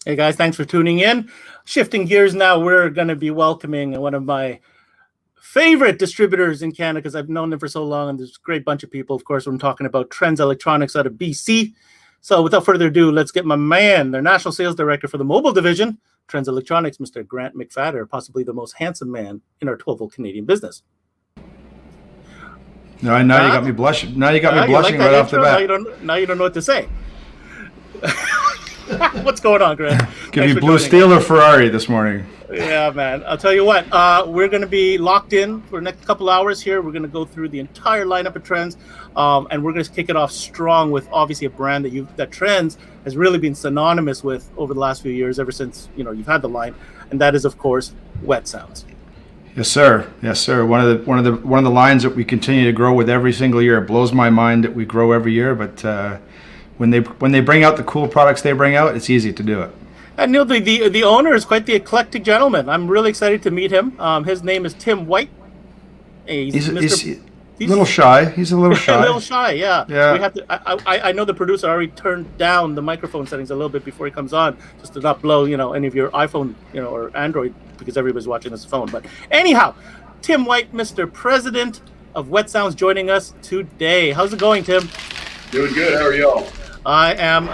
Hey guys, thanks for tuning in. Shifting gears now, we're going to be welcoming one of my favorite distributors in Canada because I've known them for so long, and there's a great bunch of people. Of course, I'm talking about Trends Electronics out of BC. So without further ado, let's get my man, their national sales director for the mobile division, Trends Electronics, Mr. Grant McFadder, possibly the most handsome man in our 12-volt Canadian business. Now you got me blushing. Now you got me blushing like right off the bat. Now you don't know what to say. What's going on, Grant? Give you blue steel or Ferrari this morning. Yeah, man. I'll tell you what. We're going to be locked in for the next couple hours here. We're going to go through the entire lineup of Trends, and we're going to kick it off strong with obviously a brand that Trends has really been synonymous with over the last few years, ever since you've had the line, and that is of course Wetsounds. Yes, sir. Yes, sir. One of the lines that we continue to grow with every single year. It blows my mind that we grow every year, but when they bring out the cool products they bring out, it's easy to do it. And Neil, the owner is quite the eclectic gentleman. I'm really excited to meet him. His name is Tim White. He's a little shy. He's a little shy. A little shy, yeah. Yeah. We have to. I know the producer already turned down the microphone settings a little bit before he comes on, just to not blow any of your iPhone or Android, because everybody's watching this phone. But anyhow, Tim White, Mr. President of Wetsounds, joining us today. How's it going, Tim? Doing good. How are y'all? I am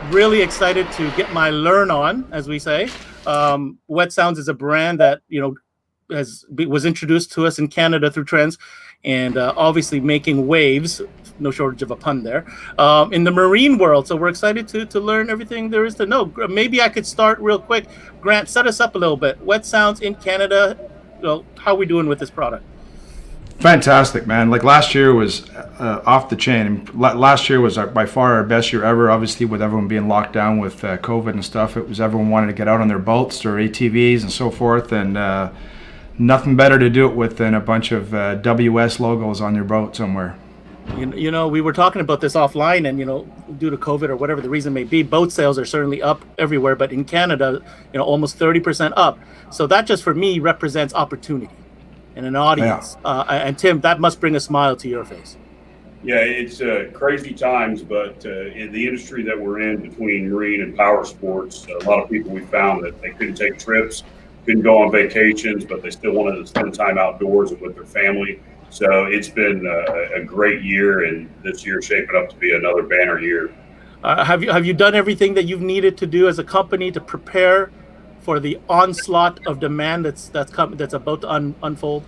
really excited to get my learn on, as we say. Wetsounds is a brand that was introduced to us in Canada through Trends, and obviously making waves. No shortage of a pun there in the marine world. So we're excited to learn everything there is to know. Maybe I could start real quick. Grant, set us up a little bit. Wetsounds in Canada. How are we doing with this product? Fantastic, man. Like last year was off the chain. Last year was by far our best year ever, obviously with everyone being locked down with COVID and stuff. It was everyone wanted to get out on their boats or ATVs and so forth, and nothing better to do it with than a bunch of WS logos on your boat somewhere. We were talking about this offline, and due to COVID or whatever the reason may be, boat sales are certainly up everywhere, but in Canada, almost 30% up. So that just for me represents opportunity and an audience. Yeah. And Tim, that must bring a smile to your face. Yeah, it's crazy times, but in the industry that we're in, between marine and power sports, a lot of people we found that they couldn't take trips, couldn't go on vacations, but they still wanted to spend time outdoors and with their family. So it's been a great year, and this year shaping up to be another banner year. Have you done everything that you've needed to do as a company to prepare for the onslaught of demand that's about to unfold?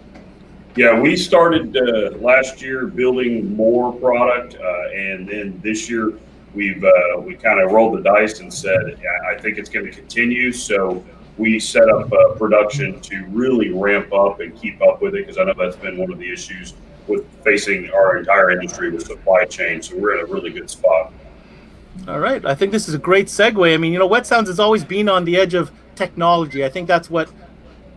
Yeah, we started last year building more product, and then this year we kind of rolled the dice and said, I think it's going to continue. So we set up production to really ramp up and keep up with it, because I know that's been one of the issues with facing our entire industry with supply chain. So we're in a really good spot. All right. I think this is a great segue. I mean, Wetsounds has always been on the edge of technology. I think that's what,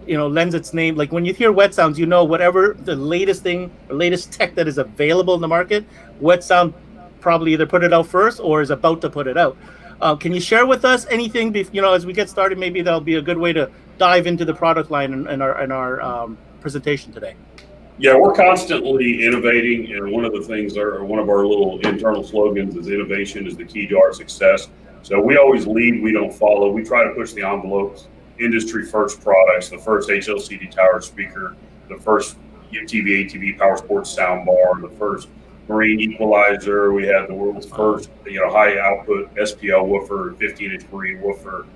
lends its name. Like when you hear Wetsounds, whatever the latest thing or latest tech that is available in the market, Wetsound probably either put it out first or is about to put it out. Can you share with us anything, as we get started? Maybe that'll be a good way to dive into the product line in our presentation today. Yeah, we're constantly innovating, and one of the things, one of our little internal slogans is innovation is the key to our success. So we always lead, we don't follow. We try to push the envelopes, industry first products, the first HLCD tower speaker, the first TV ATV power sports sound bar, the first marine equalizer. We have the world's first high output SPL woofer, 15-inch marine woofer.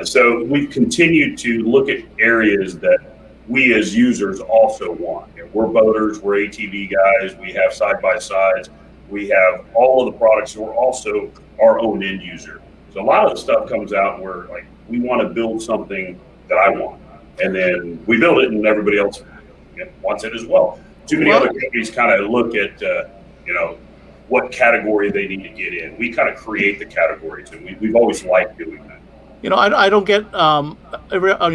So we've continued to look at areas that we as users also want. We're boaters, we're ATV guys, we have side-by-sides, we have all of the products, and we're also our own end user. So a lot of the stuff comes out where we want to build something that I want, and then we build it and everybody else wants it as well. Too many other companies kind of look at what category they need to get in. We kind of create the categories, and we've always liked doing that. I don't get an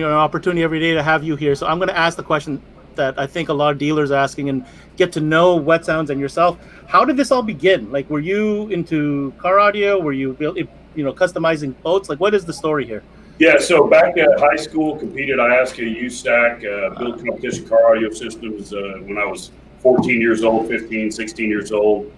opportunity every day to have you here, so I'm going to ask the question that I think a lot of dealers are asking and get to know Wetsounds and yourself. How did this all begin? Like, were you into car audio? Were you customizing boats? Like, what is the story here? Yeah, so back at high school, competed IASCA, USAC, built competition car audio systems when I was 14 years old, 15, 16 years old.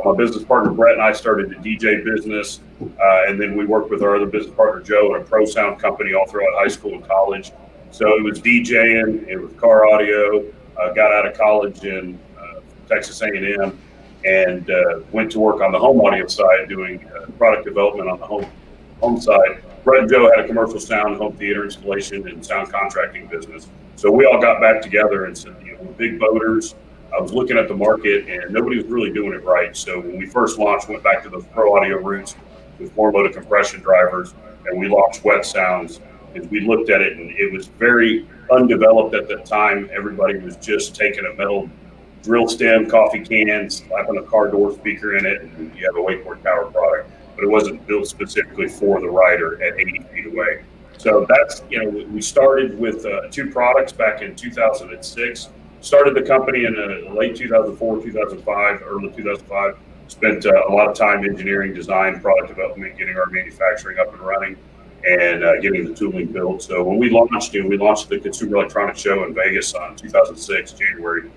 My business partner Brett and I started a DJ business, and then we worked with our other business partner Joe in a pro sound company all throughout high school and college. So it was DJing, it was car audio. Got out of college in Texas A&M and went to work on the home audio side, doing product development on the home side. Brett and Joe had a commercial sound, home theater installation, and sound contracting business. So we all got back together and said, we're big boaters. I was looking at the market and nobody was really doing it right. So when we first launched, went back to those pro audio roots with four-motor compression drivers, and we launched Wetsounds. And we looked at it and it was very undeveloped at that time. Everybody was just taking a metal drill stem, coffee can, slapping a car door speaker in it, and you have a wakeboard power product. But it wasn't built specifically for the rider at 80 feet away. So that's, we started with 2 products back in 2006. Started the company in late 2004, 2005, early 2005. Spent a lot of time engineering, design, product development, getting our manufacturing up and running, and getting the tooling built. So when we launched the Consumer Electronics Show in Vegas on 2006, January.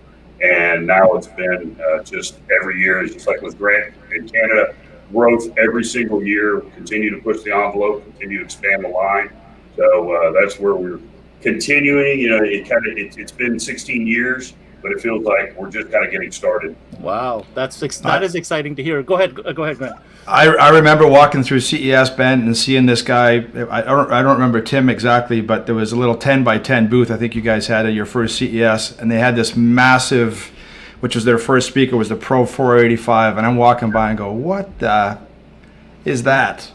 And now it's been just every year, just like with Grant in Canada, growth every single year. We continue to push the envelope, continue to expand the line. So that's where we're continuing. It's been 16 years, but it feels like we're just kind of getting started. Wow, that is exciting to hear. Go ahead, Grant. I remember walking through CES, Ben, and seeing this guy. I don't remember Tim exactly, but there was a little 10 by 10 booth I think you guys had at your first CES, and they had this massive, which was their first speaker, was the Pro 485, and I'm walking by and go, what the is that?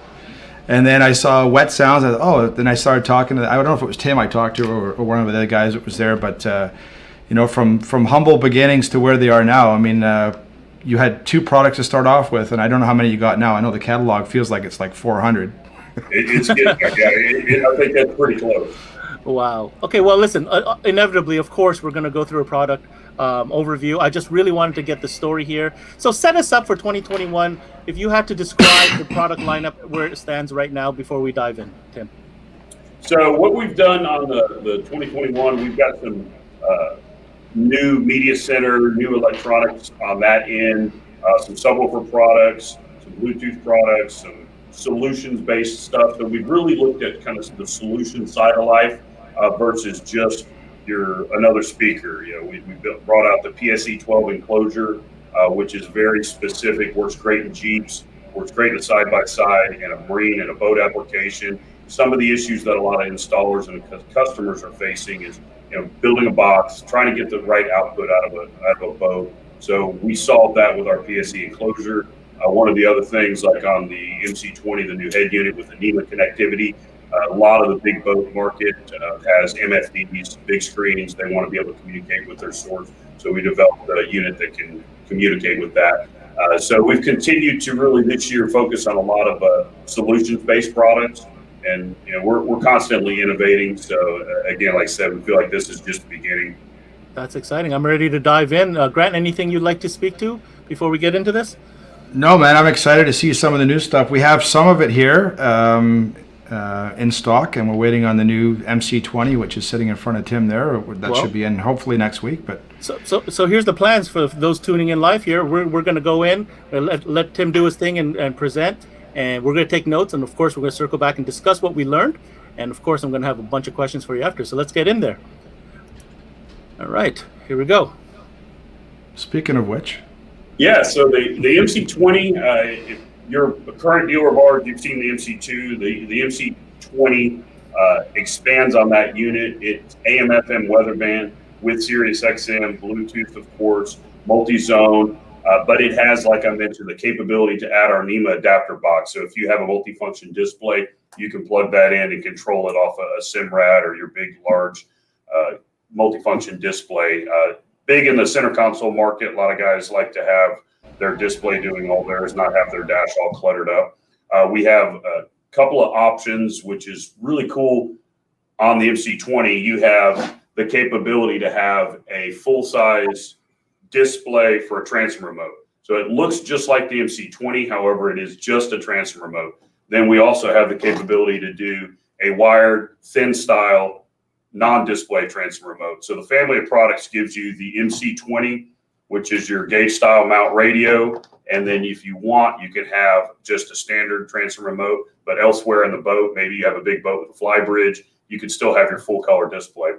And then I saw Wetsounds. Then I started talking to, I don't know if it was Tim I talked to or one of the other guys that was there, but from humble beginnings to where they are now. I mean, you had 2 products to start off with, and I don't know how many you got now. I know the catalog feels like it's like 400. It's getting I think that's pretty close. Wow. Okay, well, listen, inevitably, of course, we're going to go through a product overview. I just really wanted to get the story here. So set us up for 2021. If you had to describe the product lineup where it stands right now before we dive in, Tim. So what we've done on the 2021, we've got some new media center, new electronics on that end, some subwoofer products, some Bluetooth products, some solutions-based stuff. So we've really looked at kind of the solution side of life versus just another speaker. We brought out the PSE 12 enclosure, which is very specific, works great in Jeeps, works great in a side-by-side and a marine and a boat application. Some of the issues that a lot of installers and customers are facing is building a box, trying to get the right output out of a boat. So we solved that with our PSE enclosure. One of the other things, like on the MC20, the new head unit with the NEMA connectivity, a lot of the big boat market has MFDs, big screens. They want to be able to communicate with their source. So we developed a unit that can communicate with that. So we've continued to really this year focus on a lot of solutions-based products. And we're constantly innovating. So again, like I said, we feel like this is just the beginning. That's exciting. I'm ready to dive in. Grant, anything you'd like to speak to before we get into this? No, man, I'm excited to see some of the new stuff. We have some of it here in stock, and we're waiting on the new MC20, which is sitting in front of Tim there. That should be in hopefully next week. But so here's the plans for those tuning in live here. We're going to go in, let Tim do his thing and present. And we're going to take notes, and of course, we're going to circle back and discuss what we learned. And of course, I'm going to have a bunch of questions for you after. So let's get in there. All right, here we go. Speaking of which. Yeah, so the MC20, if you're a current dealer of ours, you've seen the MC2. The MC20 expands on that unit. It's AM/FM weather band with Sirius XM, Bluetooth, of course, multi-zone. But it has, like I mentioned, the capability to add our NEMA adapter box. So if you have a multifunction display, you can plug that in and control it off a SIMRAD or your big, large multifunction display. Big in the center console market. A lot of guys like to have their display doing all theirs, not have their dash all cluttered up. We have a couple of options, which is really cool. On the MC20, you have the capability to have a full-size display for a transom remote. So it looks just like the MC20, however, it is just a transom remote. Then we also have the capability to do a wired, thin style, non-display transom remote. So the family of products gives you the MC20 which is your gauge style mount radio. And then if you want, you can have just a standard transfer remote, but elsewhere in the boat, maybe you have a big boat with a fly bridge, you can still have your full color display.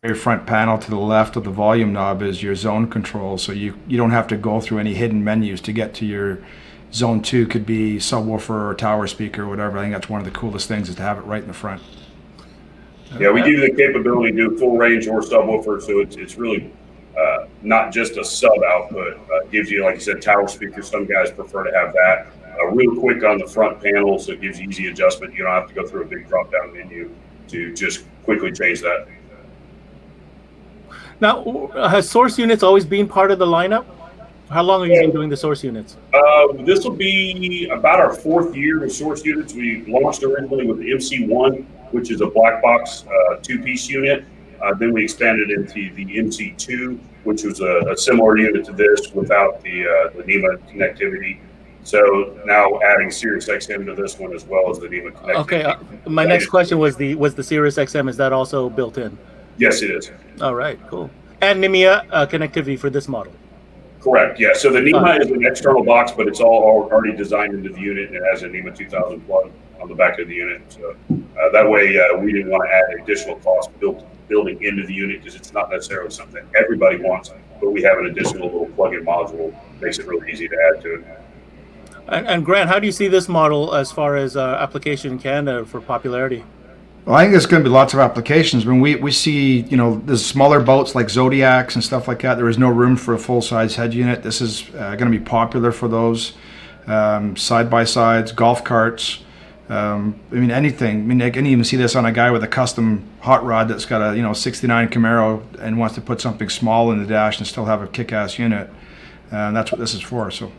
Your front panel to the left of the volume knob is your zone control, so you don't have to go through any hidden menus to get to your zone 2. Could be subwoofer or tower speaker or whatever. I think that's one of the coolest things, is to have it right in the front. Yeah, we do the capability to do full range or subwoofer, so it's really not just a sub output. Gives you, like you said, tower speaker. Some guys prefer to have that. Real quick on the front panel, so it gives you easy adjustment. You don't have to go through a big drop down menu to just quickly change that. Now, has source units always been part of the lineup? How long have you been doing the source units? This will be about our 4th year with source units. We launched originally with the MC1, which is a black box 2-piece unit. Then we expanded into the MC2, which was a similar unit to this without the NEMA connectivity. So now adding Sirius XM to this one as well as the NEMA connectivity. Okay, my next question was the Sirius XM. Is that also built in? Yes, it is. All right, cool. And NEMA connectivity for this model. Correct. Yeah. So the NEMA is an external box, but it's all already designed into the unit, and it has a NEMA 2000 plug on the back of the unit. So that way, we didn't want to add additional cost building into the unit, because it's not necessarily something everybody wants. But we have an additional little plug-in module, makes it really easy to add to it. And Grant, how do you see this model as far as application in Canada for popularity? Well, I think there's going to be lots of applications. When we see, there's smaller boats like Zodiacs and stuff like that. There is no room for a full-size head unit. This is going to be popular for those side-by-sides, golf carts. Anything. I can even see this on a guy with a custom hot rod that's got a 69 Camaro and wants to put something small in the dash and still have a kick-ass unit. And that's what this is for. So,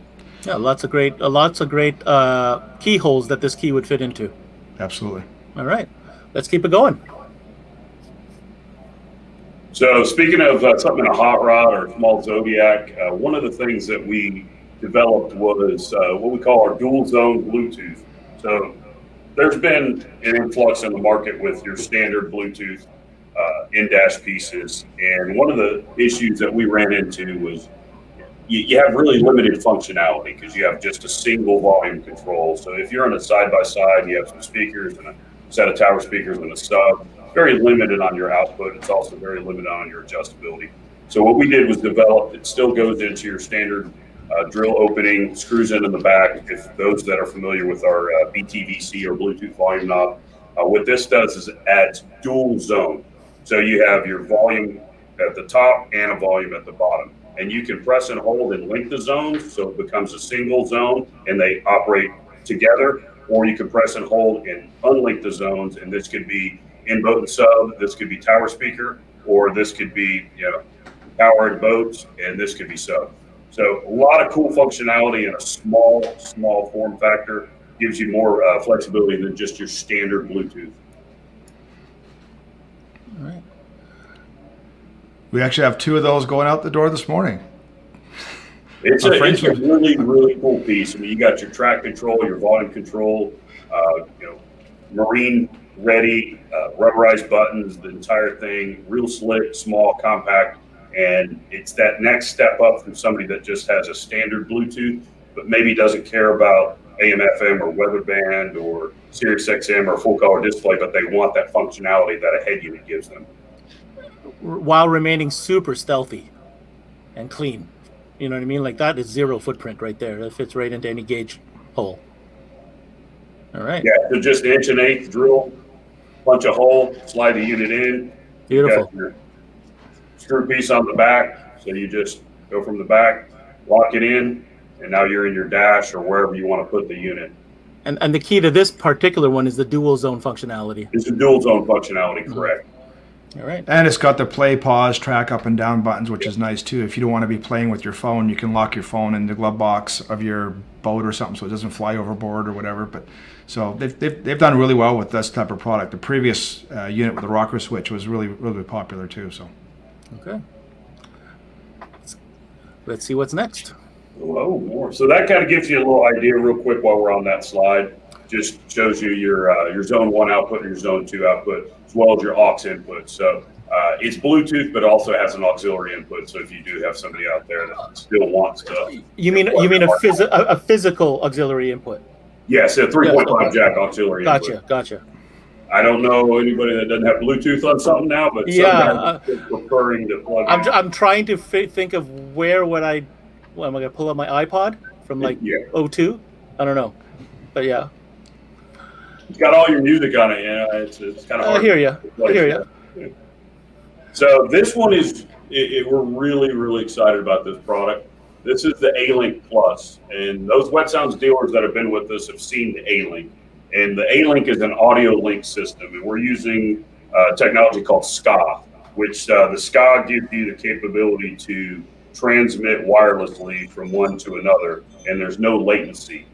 yeah, lots of great keyholes that this key would fit into. Absolutely. All right. Let's keep it going. So speaking of something in a hot rod or small Zodiac, one of the things that we developed was what we call our dual zone Bluetooth. So there's been an influx in the market with your standard Bluetooth in-dash pieces. And one of the issues that we ran into was you have really limited functionality because you have just a single volume control. So if you're on a side-by-side, you have some speakers and a set of tower speakers and a sub. Very limited on your output. It's also very limited on your adjustability. So what we did was develop, it still goes into your standard drill opening, screws in the back. If those that are familiar with our BTVC or Bluetooth volume knob, what this does is it adds dual zone. So you have your volume at the top and a volume at the bottom. And you can press and hold and link the zones, so it becomes a single zone and they operate together. Or you can press and hold and unlink the zones, and this could be in boat and sub, this could be tower speaker, or this could be power and boats, and this could be sub. So a lot of cool functionality in a small form factor. Gives you more flexibility than just your standard Bluetooth. All right. We actually have 2 of those going out the door this morning. It's a really, really cool piece. I mean, you got your track control, your volume control, marine ready, rubberized buttons, the entire thing, real slick, small, compact. And it's that next step up from somebody that just has a standard Bluetooth, but maybe doesn't care about AM, FM, or weather band, or Sirius XM, or full color display, but they want that functionality that a head unit gives them. While remaining super stealthy and clean. You know what I mean? Like, that is zero footprint right there. That fits right into any gauge hole. All right. Yeah, so just 1/8" drill, punch a hole, slide the unit in. Beautiful. You got your screw piece on the back, so you just go from the back, lock it in, and now you're in your dash or wherever you want to put the unit. And the key to this particular one is the dual zone functionality. It's a dual zone functionality, correct. All right. And it's got the play, pause, track up and down buttons, which is nice too. If you don't want to be playing with your phone, you can lock your phone in the glove box of your boat or something so it doesn't fly overboard or whatever. But so they've done really well with this type of product. The previous unit with the rocker switch was really popular too. So okay, let's see what's next. Oh, more. So that kind of gives you a little idea real quick while we're on that slide. Just shows you your zone 1 output and your zone 2 output, as well as your aux input. So It's Bluetooth, but also has an auxiliary input. So if you do have somebody out there that still wants to, You mean a physical auxiliary input? yes, a 3.5 jack auxiliary input. Gotcha. I don't know anybody that doesn't have Bluetooth on something now, but some guys are preferring to plug in. I'm trying to think of where would I. Well, am I gonna pull up my iPod from like 02? I don't know, but yeah. It's got all your music on it. It's kind of hard. I hear you. So this one is. We're really excited about this product. This is the A-Link Plus, and those Wetsounds dealers that have been with us have seen the A-Link. And the A-Link is an audio link system, and we're using technology called SCA, which the SCA gives you the capability to transmit wirelessly from one to another, and there's no latency.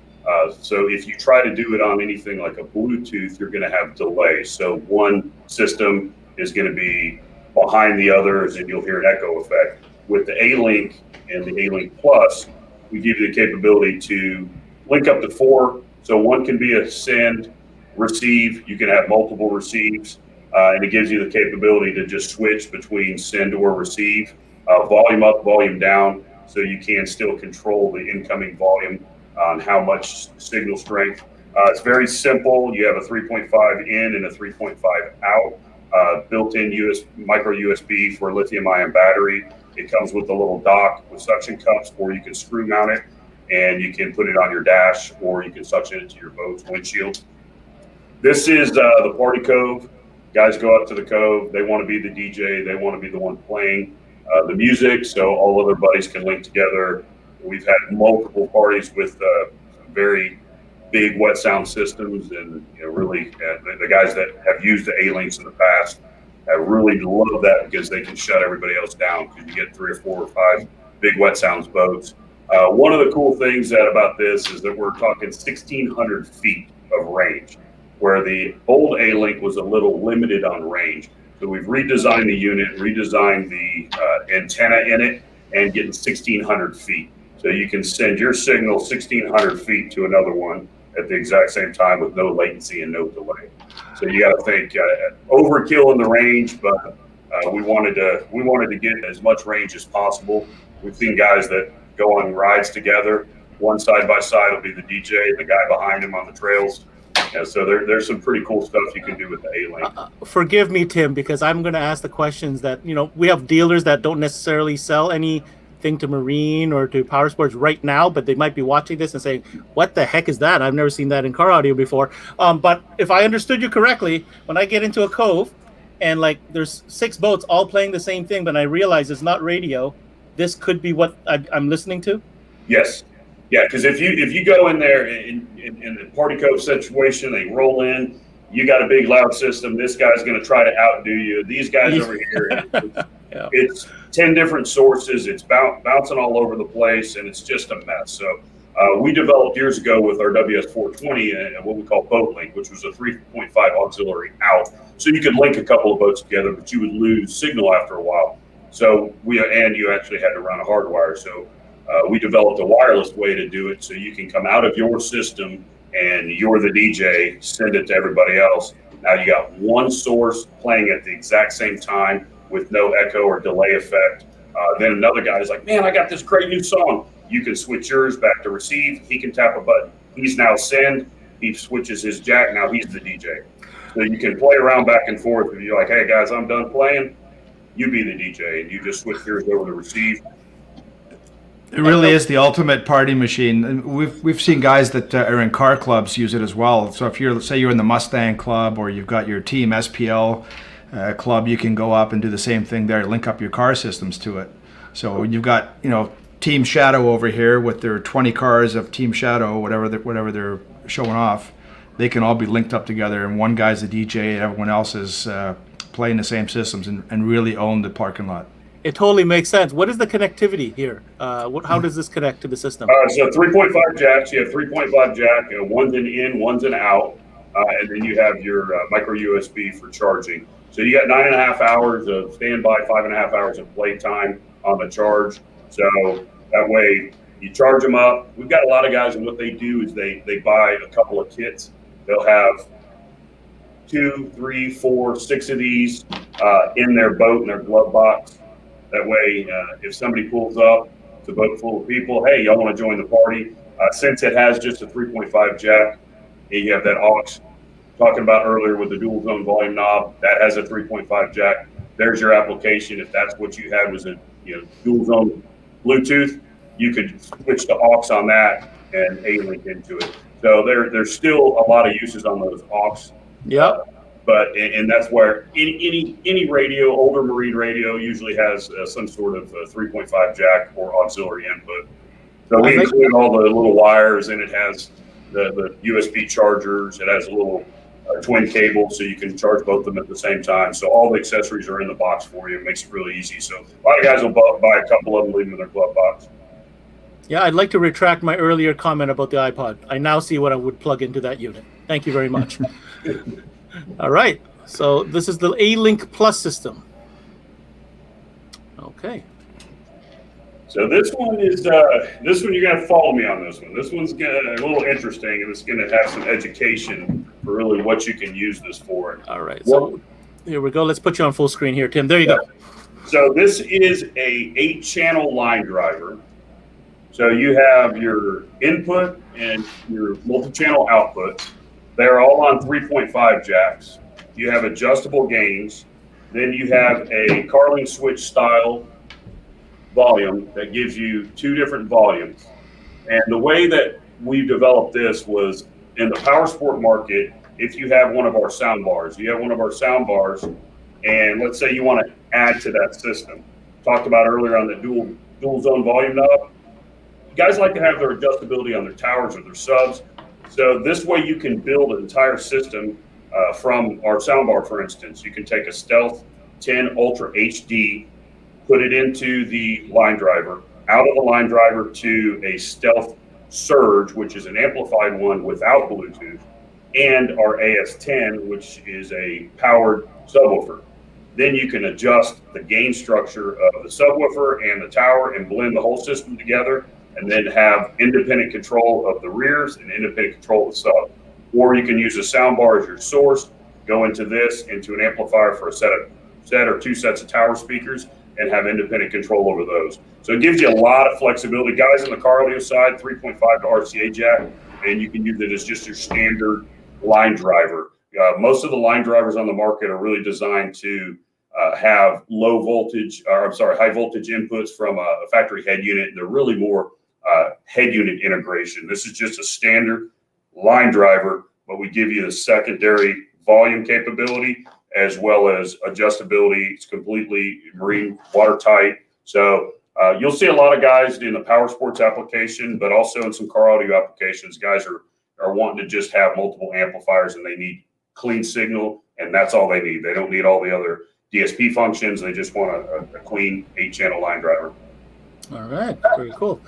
So if you try to do it on anything like a Bluetooth, you're going to have delay. So one system is going to be behind the others, and you'll hear an echo effect. With the A-Link and the A-Link Plus, we give you the capability to link up to 4. So one can be a send, receive. You can have multiple receives, and it gives you the capability to just switch between send or receive, volume up, volume down, so you can still control the incoming volume on how much signal strength. It's very simple. You have a 3.5 in and a 3.5 out, built-in micro USB for lithium-ion battery. It comes with a little dock with suction cups, or you can screw mount it, and you can put it on your dash, or you can suction it to your boat's windshield. This is the Party Cove. Guys go up to the Cove. They want to be the DJ. They want to be the one playing the music, so all of their buddies can link together. We've had multiple parties with very big Wetsound systems, and really the guys that have used the A-Links in the past have really loved that because they can shut everybody else down because you get 3 or 4 or 5 big Wetsounds boats. One of the cool things about this is that we're talking 1,600 feet of range, where the old A-Link was a little limited on range. So we've redesigned the unit, redesigned the antenna in it, and getting 1,600 feet. So you can send your signal 1,600 feet to another one at the exact same time with no latency and no delay. So you got to think overkill in the range, but we wanted to get as much range as possible. We've seen guys that go on rides together. One side by side will be the DJ, the guy behind him on the trails. Yeah, so there's some pretty cool stuff you can do with the A-Link. Forgive me, Tim, because I'm going to ask the questions that, we have dealers that don't necessarily sell anything to marine or to power sports right now, but they might be watching this and saying, what the heck is that? I've never seen that in car audio before. But if I understood you correctly, when I get into a cove and there's 6 boats all playing the same thing, but I realize it's not radio, this could be what I'm listening to? Yes. Yeah, because if you go in there in the Party Cove situation, they roll in, you got a big loud system, this guy's going to try to outdo you. These guys over here, it's 10 different sources, it's bouncing all over the place, and it's just a mess. So we developed years ago with our WS420 what we call Boat Link, which was a 3.5 auxiliary out. So you could link a couple of boats together, but you would lose signal after a while. So you actually had to run a hardwire. So we developed a wireless way to do it, so you can come out of your system and you're the DJ, send it to everybody else. Now you got one source playing at the exact same time with no echo or delay effect. Then another guy is like, man, I got this great new song. You can switch yours back to receive. He can tap a button. He's now send. He switches his jack. Now he's the DJ. So you can play around back and forth. If you're like, hey guys, I'm done playing, you be the DJ, and you just switch yours over to receive. It really is the ultimate party machine. And we've seen guys that are in car clubs use it as well. So if you're in the Mustang club, or you've got your team SPL club, you can go up and do the same thing there, link up your car systems to it. So you've got Team Shadow over here with their 20 cars of Team Shadow, whatever they're showing off. They can all be linked up together, and one guy's the DJ, and everyone else is playing the same systems and really own the parking lot. It totally makes sense. What is the connectivity here? How does this connect to the system? So 3.5 jacks. You have 3.5 jack. One's an in, one's an out, and then you have your micro USB for charging. So you got 9.5 hours of standby, 5.5 hours of playtime on the charge. So that way you charge them up. We've got a lot of guys, and what they do is they buy a couple of kits. They'll have 2, 3, 4, 6 of these. in their boat, in their glove box. That way, if somebody pulls up, it's a boat full of people, hey, y'all want to join the party? Since it has just a 3.5 jack, you have that aux talking about earlier with the dual zone volume knob, that has a 3.5 jack. There's your application. If that's what you had was a dual zone Bluetooth, you could switch to aux on that and A-Link into it. So there's still a lot of uses on those aux. Yep. But that's where any radio, older marine radio, usually has some sort of 3.5 jack or auxiliary input. So we include all the little wires, and it has the USB chargers. It has a little twin cable, so you can charge both of them at the same time. So all the accessories are in the box for you. It makes it really easy. So a lot of guys will buy a couple of them, leave them in their glove box. Yeah, I'd like to retract my earlier comment about the iPod. I now see what I would plug into that unit. Thank you very much. All right, so this is the A-Link Plus system. Okay. So this one is you're gonna follow me on this one. This one's a little interesting, and it's gonna have some education for really what you can use this for. All right, so here we go. Let's put you on full screen here, Tim. There you go. So this is a 8-channel line driver. So you have your input and your multi-channel outputs. They're all on 3.5 jacks. You have adjustable gains. Then you have a Carling switch style volume that gives you 2 different volumes. And the way that we developed this was in the power sport market. If you have one of our sound bars, and let's say you want to add to that system. Talked about earlier on the dual zone volume knob. Guys like to have their adjustability on their towers or their subs. So this way you can build an entire system from our soundbar, for instance. You can take a Stealth 10 Ultra HD, put it into the line driver, out of the line driver to a Stealth Surge, which is an amplified one without Bluetooth, and our AS10, which is a powered subwoofer. Then you can adjust the gain structure of the subwoofer and the tower and blend the whole system together, and then have independent control of the rears and independent control of the sub. Or you can use a soundbar as your source, go into an amplifier for a set or 2 sets of tower speakers, and have independent control over those. So it gives you a lot of flexibility. Guys on the car audio side, 3.5 to RCA jack, and you can use it as just your standard line driver. Most of the line drivers on the market are really designed to have high voltage inputs from a factory head unit. They're really more head unit integration. This is just a standard line driver, but we give you the secondary volume capability as well as adjustability. It's completely marine watertight. So you'll see a lot of guys in the power sports application, but also in some car audio applications, guys are wanting to just have multiple amplifiers and they need clean signal, and that's all they need. They don't need all the other DSP functions. They just want a clean 8-channel line driver. All right, very cool.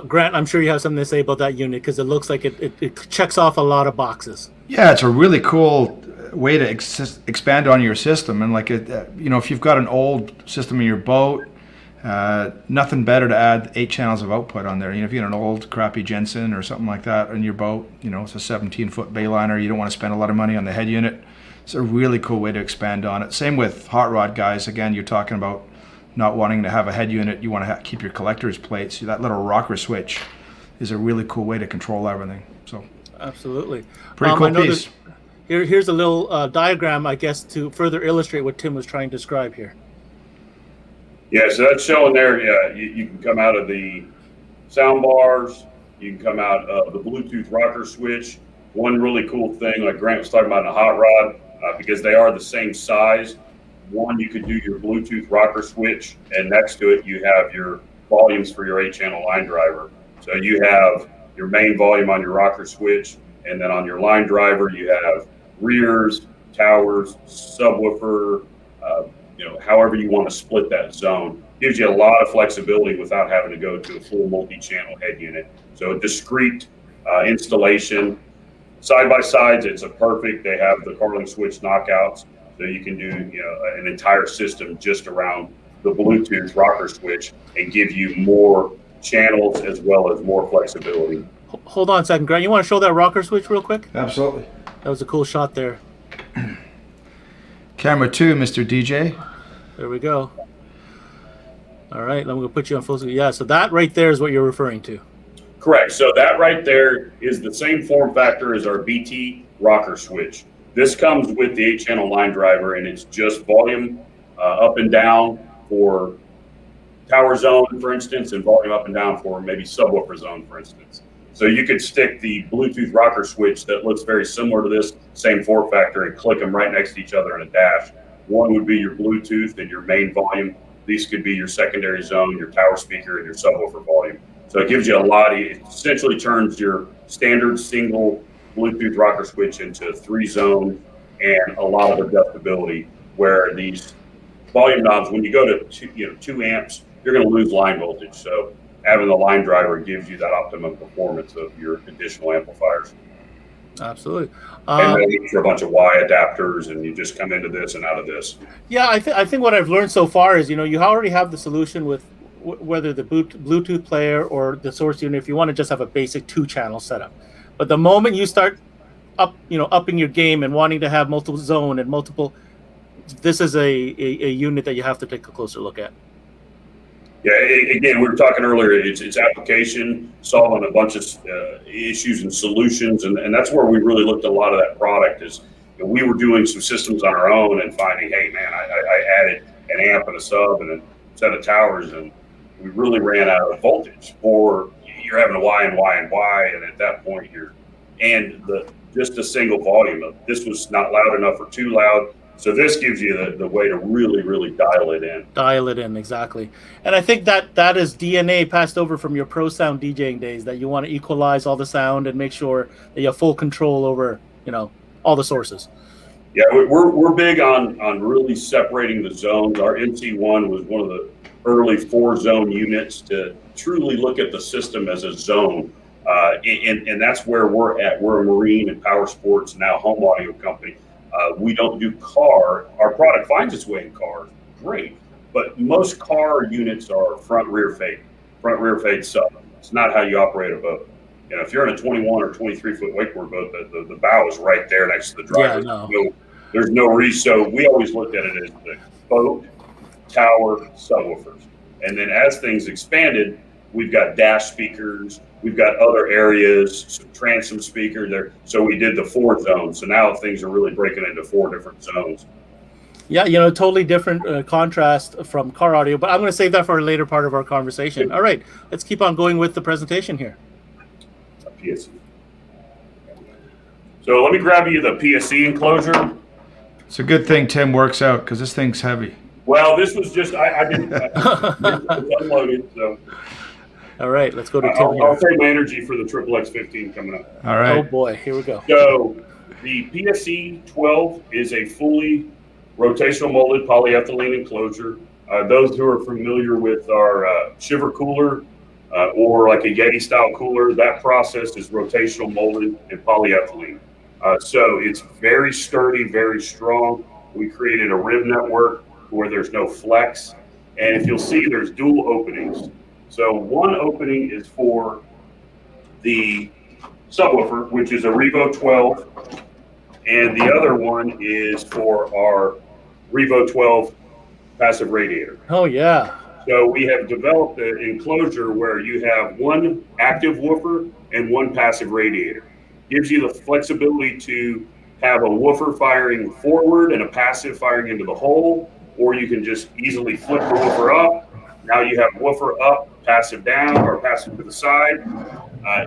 Grant, I'm sure you have something to say about that unit because it looks like it checks off a lot of boxes. Yeah, it's a really cool way to expand on your system. And like if you've got an old system in your boat, nothing better to add 8 channels of output on there. If you got an old crappy Jensen or something like that in your boat, it's a 17-foot bayliner. You don't want to spend a lot of money on the head unit. It's a really cool way to expand on it. Same with hot rod guys. Again, you're talking about not wanting to have a head unit. You want to keep your collector's plates. So that little rocker switch is a really cool way to control everything. So absolutely. Pretty cool piece. Here's a little diagram, I guess, to further illustrate what Tim was trying to describe here. Yeah, so that's showing there. Yeah, you can come out of the sound bars. You can come out of the Bluetooth rocker switch. One really cool thing, like Grant was talking about in a hot rod, because they are the same size. One, you could do your Bluetooth rocker switch, and next to it, you have your volumes for your 8-channel line driver. So you have your main volume on your rocker switch, and then on your line driver, you have rears, towers, subwoofer, however you want to split that zone. Gives you a lot of flexibility without having to go to a full multi-channel head unit. So a discrete installation. Side by sides, it's a perfect. They have the Carling switch knockouts, so you can do an entire system just around the Bluetooth rocker switch and give you more channels as well as more flexibility. Hold on a second, Grant. You want to show that rocker switch real quick? Absolutely. That was a cool shot there. Camera 2, Mr. DJ. There we go. All right, I'm going to put you on full screen. Yeah, so that right there is what you're referring to. Correct. So that right there is the same form factor as our BT rocker switch. This comes with the 8-channel line driver, and it's just volume up and down for tower zone, for instance, and volume up and down for maybe subwoofer zone, for instance. So you could stick the Bluetooth rocker switch that looks very similar to this same form factor and click them right next to each other in a dash. One would be your Bluetooth and your main volume. These could be your secondary zone, your tower speaker, and your subwoofer volume. So it gives you a lot. It essentially turns your standard single Bluetooth rocker switch into 3-zone and a lot of adjustability. Where these volume knobs, when you go to 2 amps, you're going to lose line voltage. So having the line driver gives you that optimum performance of your additional amplifiers. Absolutely. And maybe for a bunch of Y adapters, and you just come into this and out of this. Yeah, I think what I've learned so far is, you already have the solution with whether the Bluetooth player or the source unit, if you want to just have a basic 2-channel setup. But the moment you start upping your game and wanting to have multiple zone and multiple, this is a unit that you have to take a closer look at. Yeah, again, we were talking earlier, it's application, solving a bunch of issues and solutions, and that's where we really looked at a lot of that product is we were doing some systems on our own and finding, hey, man, I added an amp and a sub and a set of towers, and we really ran out of voltage, or you're having a Y and Y and Y, and at that point just a single volume of this was not loud enough or too loud. So this gives you the way to really, really dial it in. Dial it in, exactly. And I think that is DNA passed over from your pro sound DJing days, that you want to equalize all the sound and make sure that you have full control over, all the sources. Yeah, we're big on really separating the zones. Our MC1 was one of the early 4-zone units to truly look at the system as a zone. And that's where we're at. We're a marine and power sports, now home audio company. We don't do car. Our product finds its way in cars, great. But most car units are front rear fade sub. It's not how you operate a boat. If you're in a 21 or 23 foot wakeboard boat, the bow is right there next to the driver. Yeah, no. There's no reason. So we always looked at it as the boat, tower, subwoofers. And then as things expanded, we've got dash speakers, we've got other areas, some transom speakers there. So we did the 4 zones. So now things are really breaking into 4 different zones. Yeah, totally different contrast from car audio, but I'm going to save that for a later part of our conversation. All right, let's keep on going with the presentation here. PSE. So let me grab you the PSE enclosure. It's a good thing Tim works out because this thing's heavy. Well, this was just, I didn't unload it, so. All right, let's go to Tim. I'll save my energy for the Triple X15 coming up. All right. Oh boy, here we go. So the PSE 12 is a fully rotational molded polyethylene enclosure. Those who are familiar with our shiver cooler or like a Yeti style cooler, that process is rotational molded and polyethylene. So it's very sturdy, very strong. We created a rib network where there's no flex. And if you'll see, there's dual openings. So one opening is for the subwoofer, which is a Revo 12. And the other one is for our Revo 12 passive radiator. Oh, yeah. So we have developed an enclosure where you have one active woofer and one passive radiator. Gives you the flexibility to have a woofer firing forward and a passive firing into the hole, or you can just easily flip the woofer up. Now you have woofer up, passive down, or passive to the side.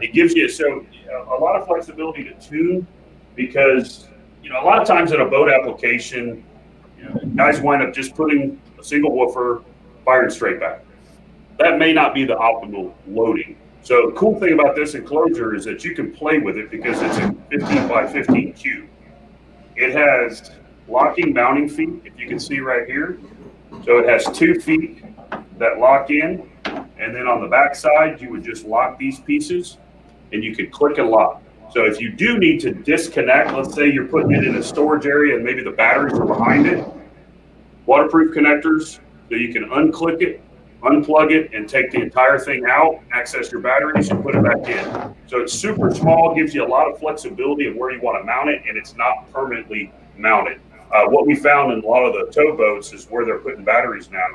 It gives you a lot of flexibility to tune, because a lot of times in a boat application, guys wind up just putting a single woofer, firing straight back. That may not be the optimal loading. So the cool thing about this enclosure is that you can play with it because it's a 15 by 15 cube. It has locking mounting feet, if you can see right here. So it has 2 feet that lock in, and then on the back side, you would just lock these pieces, and you could click and lock. So if you do need to disconnect, let's say you're putting it in a storage area and maybe the batteries are behind it, waterproof connectors, so you can unclick it, unplug it, and take the entire thing out, access your batteries, and put it back in. So it's super small, gives you a lot of flexibility of where you want to mount it, and it's not permanently mounted. What we found in a lot of the towboats is where they're putting batteries now.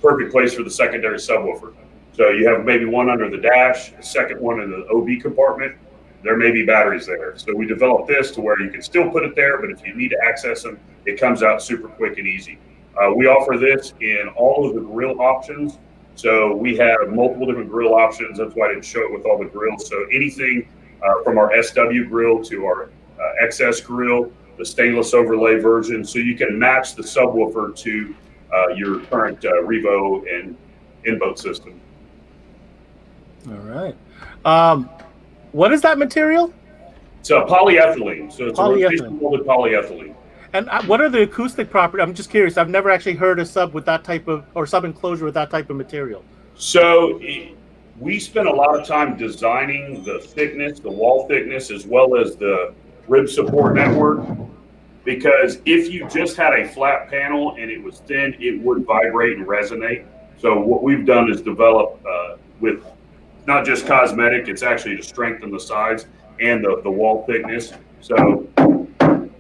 Perfect place for the secondary subwoofer. So you have maybe one under the dash, a second one in the OB compartment. There may be batteries there. So we developed this to where you can still put it there, but if you need to access them, it comes out super quick and easy. We offer this in all of the grill options. So we have multiple different grill options. That's why I didn't show it with all the grills. So anything from our SW grill to our XS grill, the stainless overlay version. So you can match the subwoofer to your current Revo and in-boat system. All right. What is that material? It's a polyethylene. So it's Polyethylene. a rotation molded polyethylene. And what are the acoustic properties? I'm just curious. I've never actually heard a sub with that type of, or sub enclosure with that type of material. So we spent a lot of time designing the thickness, the wall thickness, as well as the rib support network. Because if you just had a flat panel and it was thin, it would vibrate and resonate. So what we've done is develop with not just cosmetic, it's actually to strengthen the sides and the wall thickness. So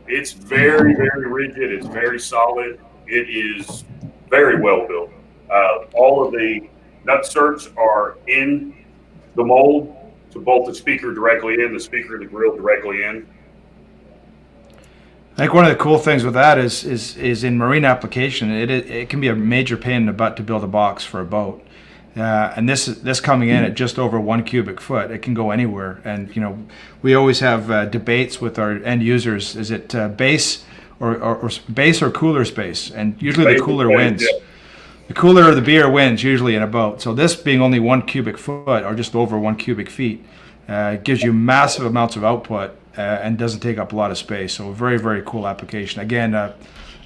it's very, very rigid. It's very solid. It is very well built. All of the nut certs are in the mold to bolt the speaker directly in, the speaker and the grill directly in. I think one of the cool things with that is in marine application, it can be a major pain in the butt to build a box for a boat. And this coming in at just over 1 cubic foot, it can go anywhere. And we always have debates with our end users: is it base or base or cooler space? And usually the cooler wins. Yeah. The cooler or the beer wins usually in a boat. So this being only 1 cubic foot or just over 1 cubic feet gives you massive amounts of output and doesn't take up a lot of space. So a very, very cool application. Again,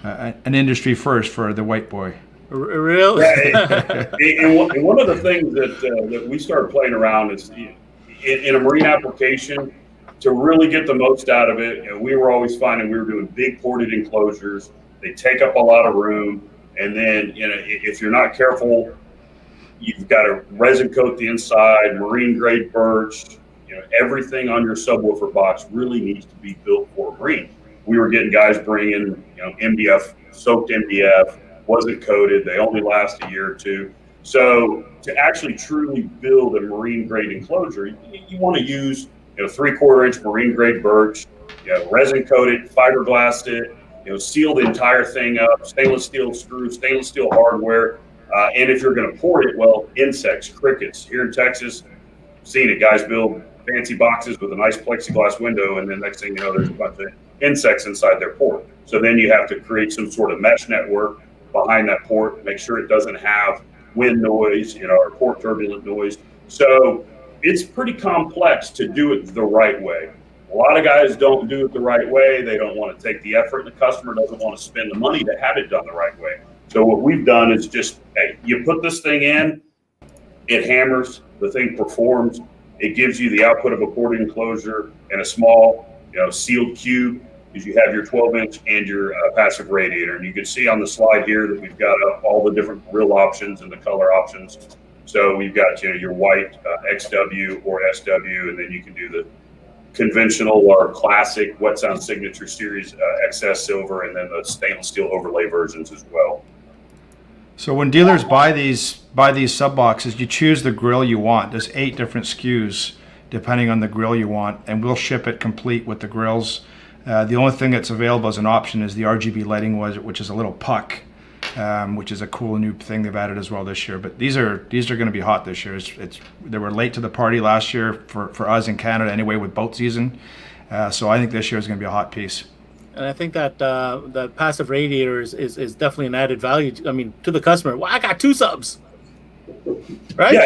an industry first for the white boy. Really? And one of the things that we started playing around is in a marine application, to really get the most out of it. And we were always finding we were doing big ported enclosures. They take up a lot of room. And then, if you're not careful, you've got to resin coat the inside, marine grade birch. Everything on your subwoofer box really needs to be built for marine. We were getting guys bringing, MDF, soaked MDF, wasn't coated. They only last a year or two. So to actually truly build a marine grade enclosure, you want to use 3/4 inch marine grade birch, resin coat it, fiberglass it, seal the entire thing up, stainless steel screws, stainless steel hardware. And if you're going to port it, well, insects, crickets. Here in Texas, seen it, guys build fancy boxes with a nice plexiglass window, and then next thing you know, there's a bunch of insects inside their port. So then you have to create some sort of mesh network behind that port, make sure it doesn't have wind noise, or port turbulent noise. So it's pretty complex to do it the right way. A lot of guys don't do it the right way. They don't want to take the effort, and the customer doesn't want to spend the money to have it done the right way. So what we've done is just, hey, you put this thing in, it hammers, the thing performs, it gives you the output of a ported enclosure and a small, sealed cube, because you have your 12-inch and your passive radiator. And you can see on the slide here that we've got all the different grill options and the color options. So we've got your white XW or SW, and then you can do the conventional or classic Wetsounds Signature Series XS Silver, and then the stainless steel overlay versions as well. So when dealers buy these sub boxes, you choose the grill you want. There's 8 different SKUs depending on the grill you want, and we'll ship it complete with the grills. The only thing that's available as an option is the RGB lighting, which is a little puck, which is a cool new thing they've added as well this year. But these are going to be hot this year. They were late to the party last year for us in Canada anyway with boat season. So I think this year is going to be a hot piece. And I think that that passive radiator is definitely an added value. To the customer. Well, I got 2 subs, right? Yeah,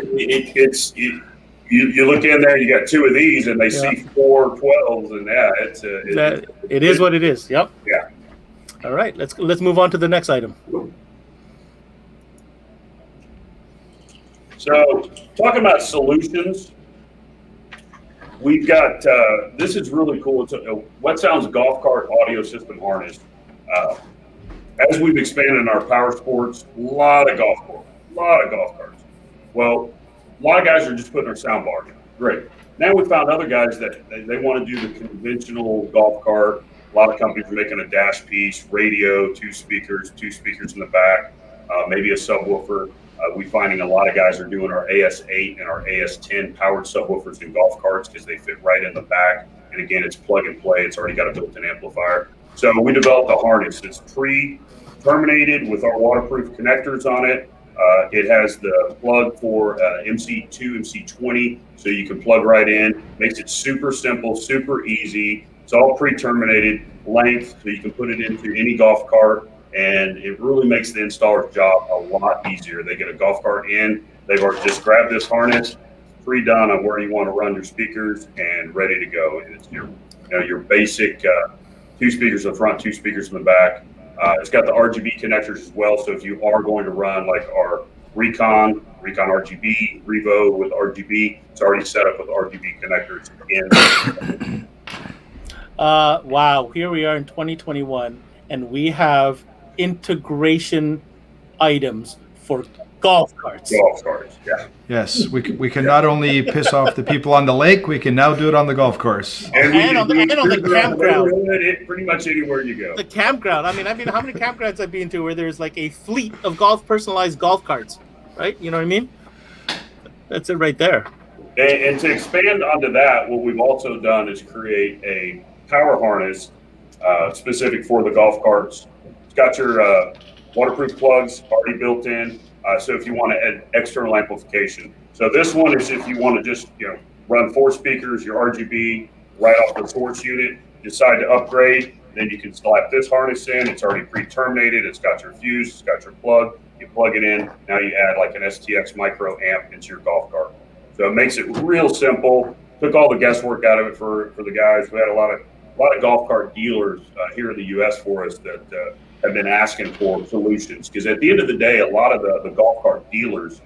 you look in there, you got 2 of these, and they see 4 12s, and it is what it is. Yep. Yeah. All right, let's move on to the next item. So, talking about solutions, we've got, this is really cool. It's a Wetsounds golf cart audio system harness. As we've expanded in our power sports, a lot of golf carts. Well, a lot of guys are just putting their sound bar in. Great. Now we found other guys that they want to do the conventional golf cart, A lot of companies are making a dash piece, radio, two speakers in the back, maybe a subwoofer. We're finding a lot of guys are doing our AS8 and our AS10 powered subwoofers in golf carts because they fit right in the back. And again, it's plug and play. It's already got a built-in amplifier. So we developed a harness. It's pre-terminated with our waterproof connectors on it. It has the plug for MC2, MC20, so you can plug right in. Makes it super simple, super easy. It's all pre-terminated length, so you can put it into any golf cart, and it really makes the installer's job a lot easier. They get a golf cart in, they've already just grabbed this harness, pre-done on where you want to run your speakers, and ready to go. And it's your basic 2 speakers in the front, 2 speakers in the back. It's got the RGB connectors as well, so if you are going to run like our Recon RGB, Revo with RGB, it's already set up with RGB connectors in. Wow, here we are in 2021, and we have integration items for golf carts. Golf carts, yeah. Yes, we can not only piss off the people on the lake, we can now do it on the golf course. And on the campground. Pretty much anywhere you go. The campground. I mean, how many campgrounds I've been to where there's like a fleet of personalized golf carts, right? You know what I mean? That's it right there. And to expand onto that, what we've also done is create a power harness specific for the golf carts. It's got your waterproof plugs already built in. So if you want to add external amplification. So this one is if you want to just run 4 speakers, your RGB right off the source unit, decide to upgrade, then you can slap this harness in. It's already pre-terminated. It's got your fuse, it's got your plug. You plug it in. Now you add like an STX micro amp into your golf cart. So it makes it real simple. Took all the guesswork out of it for the guys. We had a lot of golf cart dealers here in the U.S. for us that have been asking for solutions, because at the end of the day, a lot of the golf cart dealers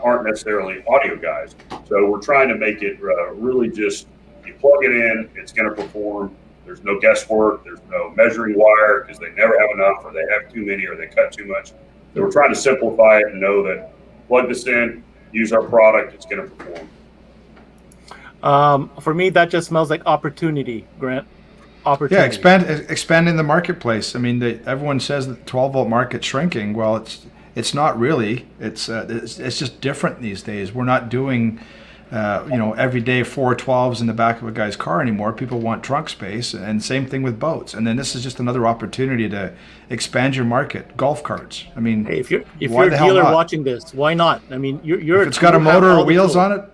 aren't necessarily audio guys. So we're trying to make it really just, you plug it in, it's going to perform. There's no guesswork. There's no measuring wire because they never have enough, or they have too many, or they cut too much. So we're trying to simplify it and know that plug this in, use our product, it's going to perform. For me, that just smells like opportunity, Grant. Opportunity. Yeah, expanding the marketplace. I mean, everyone says that the 12-volt market's shrinking. Well, it's not really. It's just different these days. We're not doing every day 412s in the back of a guy's car anymore. People want trunk space, and same thing with boats. And then this is just another opportunity to expand your market. Golf carts. I mean, hey, if you're a dealer watching this, why not? I mean, if it's got a motor or wheels on it,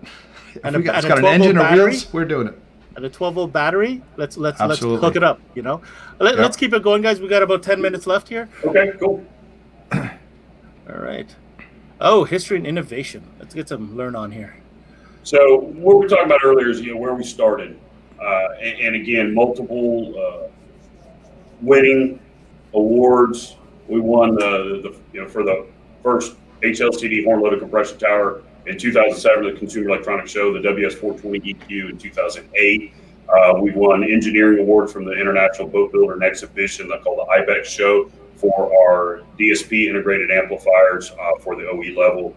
and it's got an engine or wheels, we're doing it. And a 12-volt battery, let's hook it up. Let's keep it going, guys. We got about 10 minutes left here. Okay, cool. All right. Oh, history and innovation. Let's get some learn on here. So what we were talking about earlier is where we started, and again, multiple winning awards. We won the for the first HLCD horn-loaded compression tower in 2007, the Consumer Electronics Show, the WS420 EQ in 2008. We won engineering award from the International Boat Builder and Exhibition called the IBEX Show for our DSP integrated amplifiers for the OE level.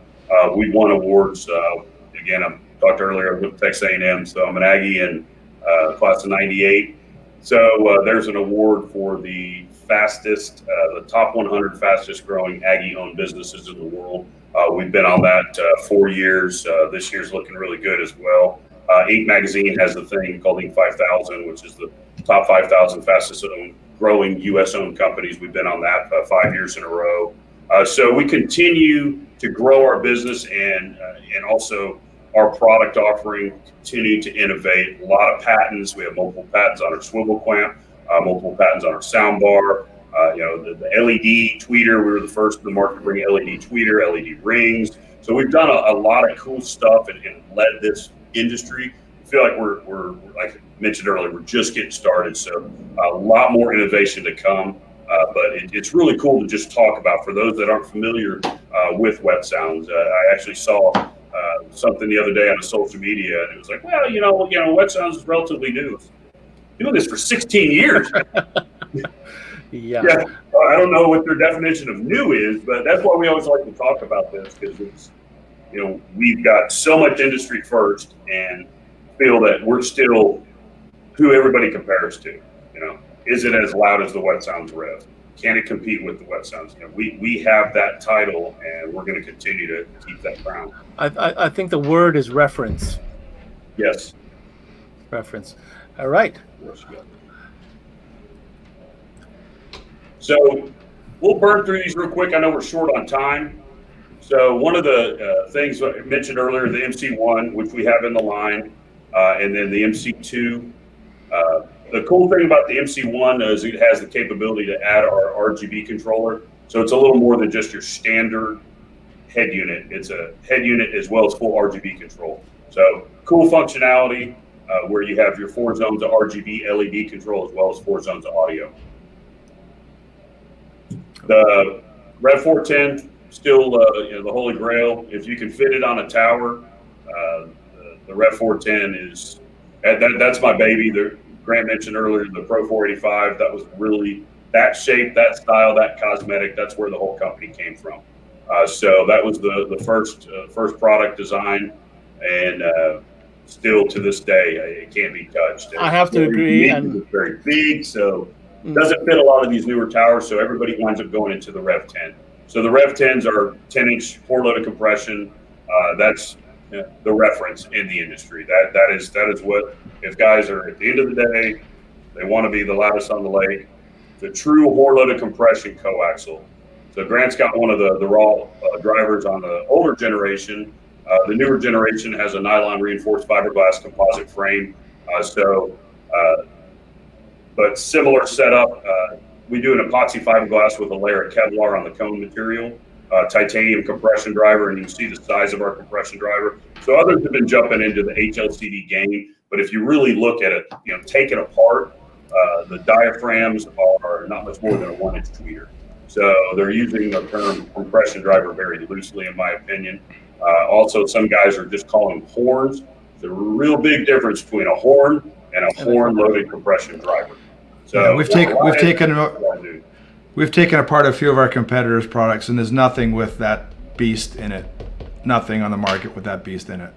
We won awards. Again, I talked earlier with Texas A&M, so I'm an Aggie in class of 98. So there's an award for the fastest, the top 100 fastest growing Aggie-owned businesses in the world. We've been on that 4 years. This year's looking really good as well. Inc. magazine has a thing called Inc. 5000, which is the top 5,000 fastest growing U.S.-owned companies. We've been on that 5 years in a row. So we continue to grow our business and also our product offering, continue to innovate. A lot of patents. We have multiple patents on our swivel clamp, multiple patents on our sound bar. The LED tweeter, we were the first in the market to bring LED tweeter, LED rings. So we've done a lot of cool stuff and led this industry. I feel like we're like I mentioned earlier, we're just getting started. So a lot more innovation to come. But it's really cool to just talk about. For those that aren't familiar with Wetsounds, I actually saw something the other day on social media, and it was like, well, Wetsounds is relatively new. Doing this for 16 years. Yeah. I don't know what their definition of new is, but that's why we always like to talk about this, because it's, we've got so much industry first and feel that we're still who everybody compares to, is it as loud as the Wetsounds Rev? Can it compete with the Wetsounds? We have that title, and we're going to continue to keep that crown. I think the word is reference. Yes. Reference. All right. So we'll burn through these real quick. I know we're short on time. So one of the things I mentioned earlier, the MC1, which we have in the line, and then the MC2. The cool thing about the MC1 is it has the capability to add our RGB controller. So it's a little more than just your standard head unit. It's a head unit as well as full RGB control. So cool functionality where you have your 4 zones of RGB LED control as well as 4 zones of audio. The Rev 410, still the holy grail. If you can fit it on a tower, the Rev 410 is, that's my baby. Grant mentioned earlier the Pro 485. That was really that shape, that style, that cosmetic. That's where the whole company came from. So that was the first product design, and still to this day, it can't be touched. I have to agree. And it's very big, so it doesn't fit a lot of these newer towers. So everybody winds up going into the Rev 10. So the Rev 10s are 10-inch four-loaded compression. That's the reference in the industry. That is what, if guys are at the end of the day, they want to be the loudest on the lake. The true four-loaded compression coaxial. So Grant's got one of the raw drivers on the older generation. The newer generation has a nylon reinforced fiberglass composite frame. But similar setup. We do an epoxy fiberglass with a layer of Kevlar on the cone material, titanium compression driver, and you can see the size of our compression driver. So others have been jumping into the HLCD game, but if you really look at it, take it apart, the diaphragms are not much more than a 1-inch tweeter. So they're using the term compression driver very loosely, in my opinion. Also, some guys are just calling them horns. There's a real big difference between a horn and a horn-loaded compression driver. So yeah, we've taken apart a few of our competitors' products, and there's nothing with that beast in it. Nothing on the market with that beast in it.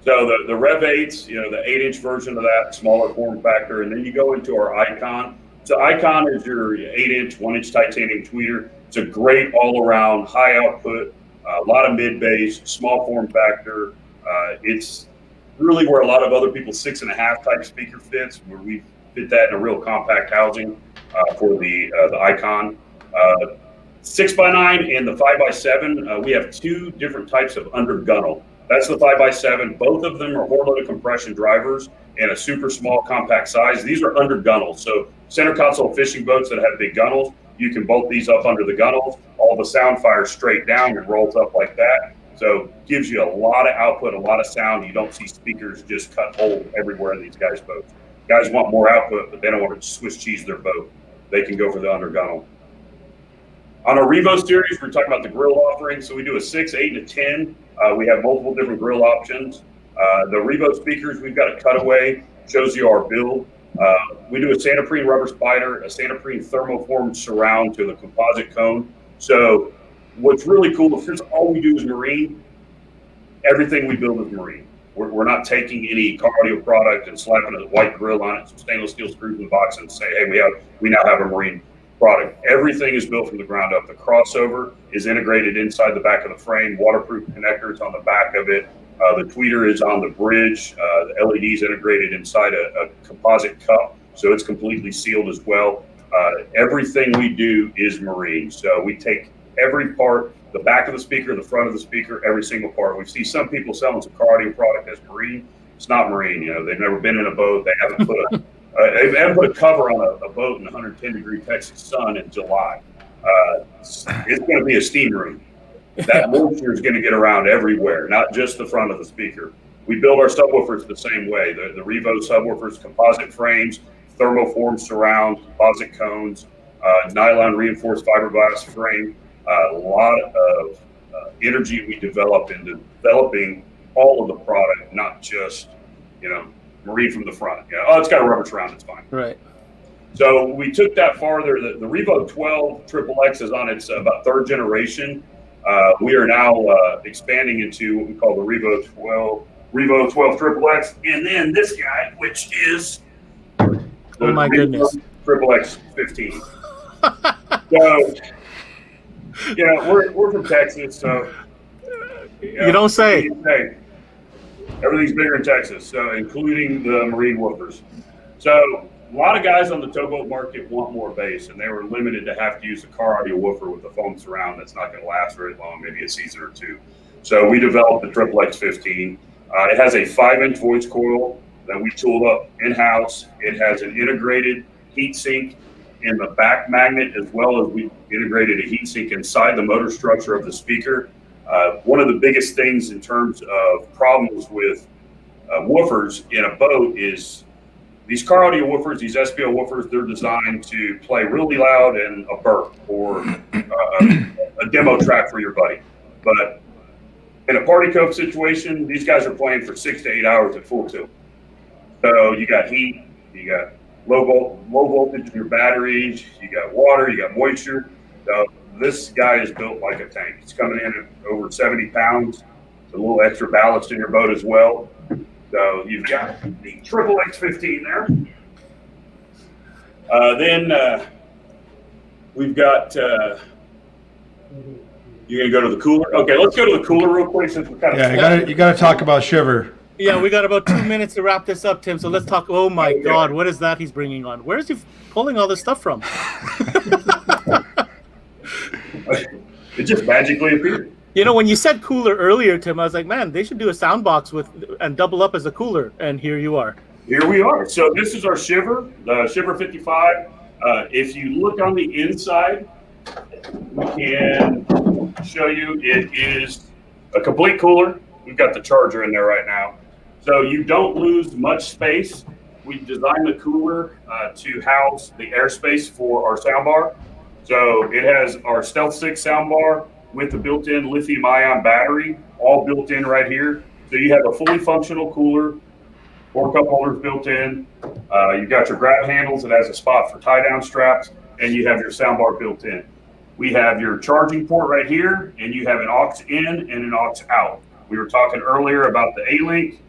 So the Rev 8s, the 8-inch version of that, smaller form factor, and then you go into our Icon. So Icon is your 8-inch, 1-inch titanium tweeter. It's a great all-around, high output, a lot of mid-bass, small form factor. It's really where a lot of other people's 6.5 type speaker fits, where we fit that in a real compact housing for the Icon. 6x9 and the 5x7, we have 2 different types of under gunnel. That's the 5x7. Both of them are four-loaded compression drivers in a super small compact size. These are under gunnels. So center console fishing boats that have big gunnels, you can bolt these up under the gunnels. All the sound fires straight down and rolls up like that. So gives you a lot of output, a lot of sound. You don't see speakers just cut holes everywhere in these guys' boats. Guys want more output, but they don't want to Swiss cheese their boat. They can go for the under gunnel. On our Revo series, we're talking about the grill offering. So we do a 6, 8, and a 10. We have multiple different grill options. The Revo speakers, we've got a cutaway, shows you our build. We do a Santoprene rubber spider, a Santoprene thermoformed surround to the composite cone. So what's really cool, since all we do is marine, everything we build is marine. We're not taking any car audio product and slapping a white grill on it, some stainless steel screws in the box, and say, hey, we now have a marine product. Everything is built from the ground up. The crossover is integrated inside the back of the frame, waterproof connectors on the back of it. The tweeter is on the bridge. The LED is integrated inside a composite cup, so it's completely sealed as well. Everything we do is marine. So we take every part, the back of the speaker, the front of the speaker, every single part. We see some people selling some car audio product as marine. It's not marine. They've never been in a boat. They haven't put a cover on a boat in 110-degree Texas sun in July. It's going to be a steam room. That moisture is going to get around everywhere, not just the front of the speaker. We build our subwoofers the same way. The Revo subwoofers, composite frames, thermoformed surround, composite cones, nylon reinforced fiberglass frame. A lot of energy we develop in developing all of the product, not just, marine from the front. It's got a rubber surround, it's fine. Right. So we took that farther. The Revo 12 XXX is on its about 3rd generation. We are now expanding into what we call the Revo 12 XXX, and then this guy, which is Oh my goodness. Triple X 15. So, we're from Texas, so You don't say. Everything's bigger in Texas, so including the marine woofers. So a lot of guys on the towboat market want more bass, and they were limited to have to use a car audio woofer with a foam surround that's not going to last very long, maybe a season or two. So we developed the Triple X 15. It has a 5-inch voice coil that we tooled up in-house. It has an integrated heat sink in the back magnet, as well as we integrated a heat sink inside the motor structure of the speaker. One of the biggest things in terms of problems with woofers in a boat is these car audio woofers, these SPO woofers, they're designed to play really loud and a burp or a demo track for your buddy. But in a party cope situation, these guys are playing for 6 to 8 hours at full tilt. So you got heat, you got low voltage in your batteries, you got water, you got moisture. So this guy is built like a tank. It's coming in at over 70 pounds. It's a little extra ballast in your boat as well. So you've got the Triple X 15 there. Then we've got, you're going to go to the cooler? Okay, let's go to the cooler real quick since we're kind of... you got to talk about Shiver. Yeah, we got about 2 minutes to wrap this up, Tim. So let's talk. Oh my God, what is that he's bringing on? Where is he pulling all this stuff from? It just magically appeared. When you said cooler earlier, Tim, I was like, man, they should do a sound box and double up as a cooler. And here you are. Here we are. So this is our Shiver, the Shiver 55. If you look on the inside, we can show you it is a complete cooler. We've got the charger in there right now. So you don't lose much space. We designed the cooler to house the airspace for our soundbar. So it has our Stealth 6 soundbar with the built-in lithium-ion battery, all built in right here. So you have a fully functional cooler, 4 cup holders built in. You've got your grab handles. It has a spot for tie-down straps, and you have your soundbar built in. We have your charging port right here, and you have an aux in and an aux out. We were talking earlier about the A-Link.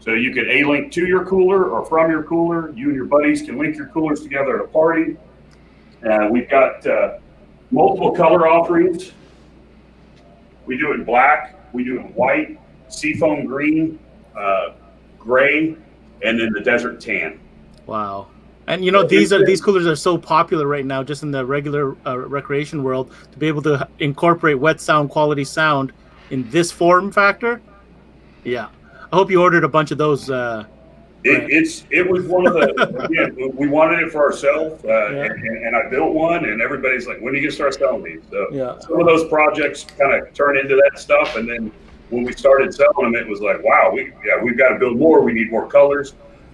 So you can A-Link to your cooler or from your cooler. You and your buddies can link your coolers together at a party. We've got multiple color offerings. We do it in black, we do it in white, seafoam green, gray, and then the desert tan. Wow. And these coolers are so popular right now, just in the regular recreation world, to be able to incorporate wet sound quality sound in this form factor. Yeah, I hope you ordered a bunch of those. It was one of the we wanted it for ourselves, and I built one, and everybody's like, when are you gonna start selling these? So some of those projects kind of turn into that stuff, and then when we started selling them, it was like, wow, we've got to build more. We need more colors.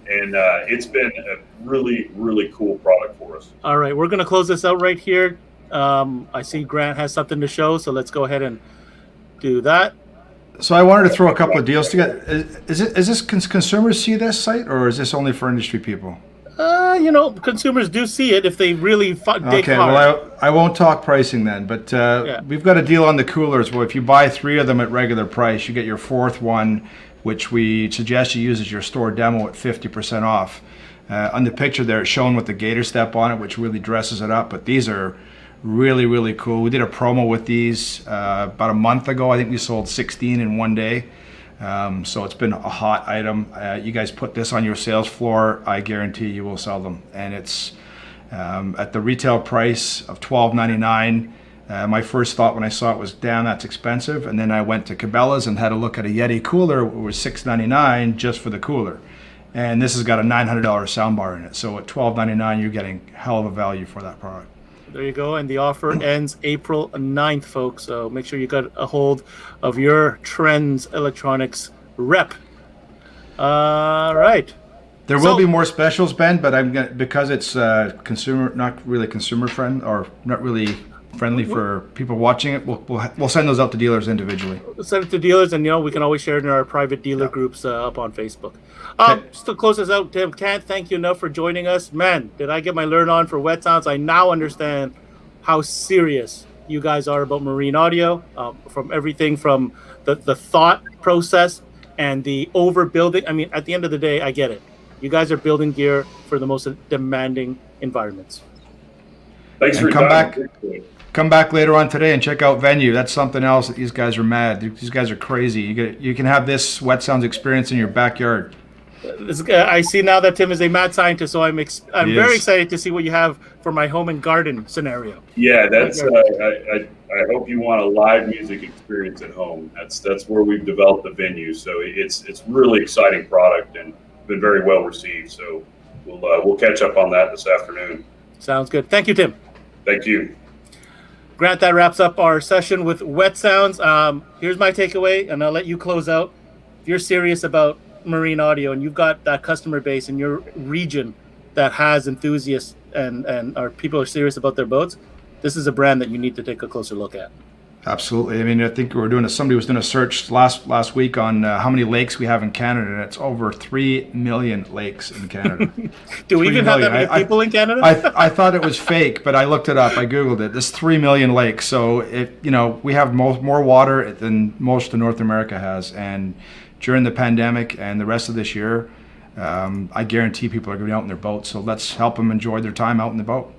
And it's been a really, really cool product for us. All right, we're going to close this out right here. I see Grant has something to show, so let's go ahead and do that. So I wanted to throw a couple of deals together. Is this consumers see this site, or is this only for industry people? Consumers do see it if they really dig hard. Okay, well, I won't talk pricing then, but we've got a deal on the coolers. Well, if you buy 3 of them at regular price, you get your 4th one, which we suggest you use as your store demo at 50% off. On the picture there, it's shown with the gator step on it, which really dresses it up. But these are really, really cool. We did a promo with these about a month ago. I think we sold 16 in one day. So it's been a hot item. You guys put this on your sales floor, I guarantee you will sell them. And it's at the retail price of $12.99. My first thought when I saw it was, damn, that's expensive. And then I went to Cabela's and had a look at a Yeti cooler. It was $6.99 just for the cooler. And this has got a $900 soundbar in it. So at $12.99, you're getting hell of a value for that product. There you go. And the offer ends April 9th, folks. So make sure you got a hold of your Trends Electronics rep. All right. There will be more specials, Ben, but because it's consumer, not really consumer friend, or not really friendly for people watching it, we'll send those out to dealers individually. We'll send it to dealers, and we can always share it in our private dealer groups up on Facebook. Just to close this out, Tim, can't thank you enough for joining us. Man, did I get my learn on for Wetsounds. I now understand how serious you guys are about marine audio, from everything from the thought process and the overbuilding. I mean, at the end of the day, I get it. You guys are building gear for the most demanding environments. Thanks And for come your time. back. Come back later on today and check out Venue. That's something else that these guys are mad. These guys are crazy. You can have this Wetsounds experience in your backyard. I see now that Tim is a mad scientist, so I'm very is. excited to see what you have for my home and garden scenario. Yeah, that's. I hope you want a live music experience at home. That's where we've developed the Venue. So it's really exciting product and been very well received. So we'll catch up on that this afternoon. Sounds good. Thank you, Tim. Thank you. Grant, that wraps up our session with Wetsounds. Here's my takeaway, and I'll let you close out. If you're serious about marine audio and you've got that customer base in your region that has enthusiasts and our people are serious about their boats, this is a brand that you need to take a closer look at. Absolutely. I mean, I think somebody was doing a search last week on how many lakes we have in Canada, and it's over 3 million lakes in Canada. Do we even have that many people in Canada? I thought it was fake, but I looked it up. I Googled it. There's 3 million lakes. So we have more water than most of North America has. And during the pandemic and the rest of this year, I guarantee people are going to be out in their boats. So let's help them enjoy their time out in the boat.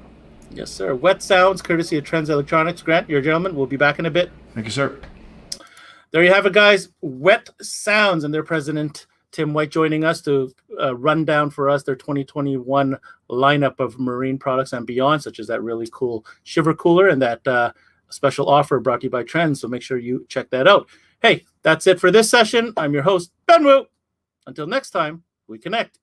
Yes, sir. Wetsounds, courtesy of Trends Electronics. Grant, you're a gentleman. We'll be back in a bit. Thank you, sir. There you have it, guys. Wetsounds and their president, Tim White, joining us to run down for us their 2021 lineup of marine products and beyond, such as that really cool shiver cooler and that special offer brought to you by Trends. So make sure you check that out. Hey, that's it for this session. I'm your host, Ben Wu. Until next time, we connect.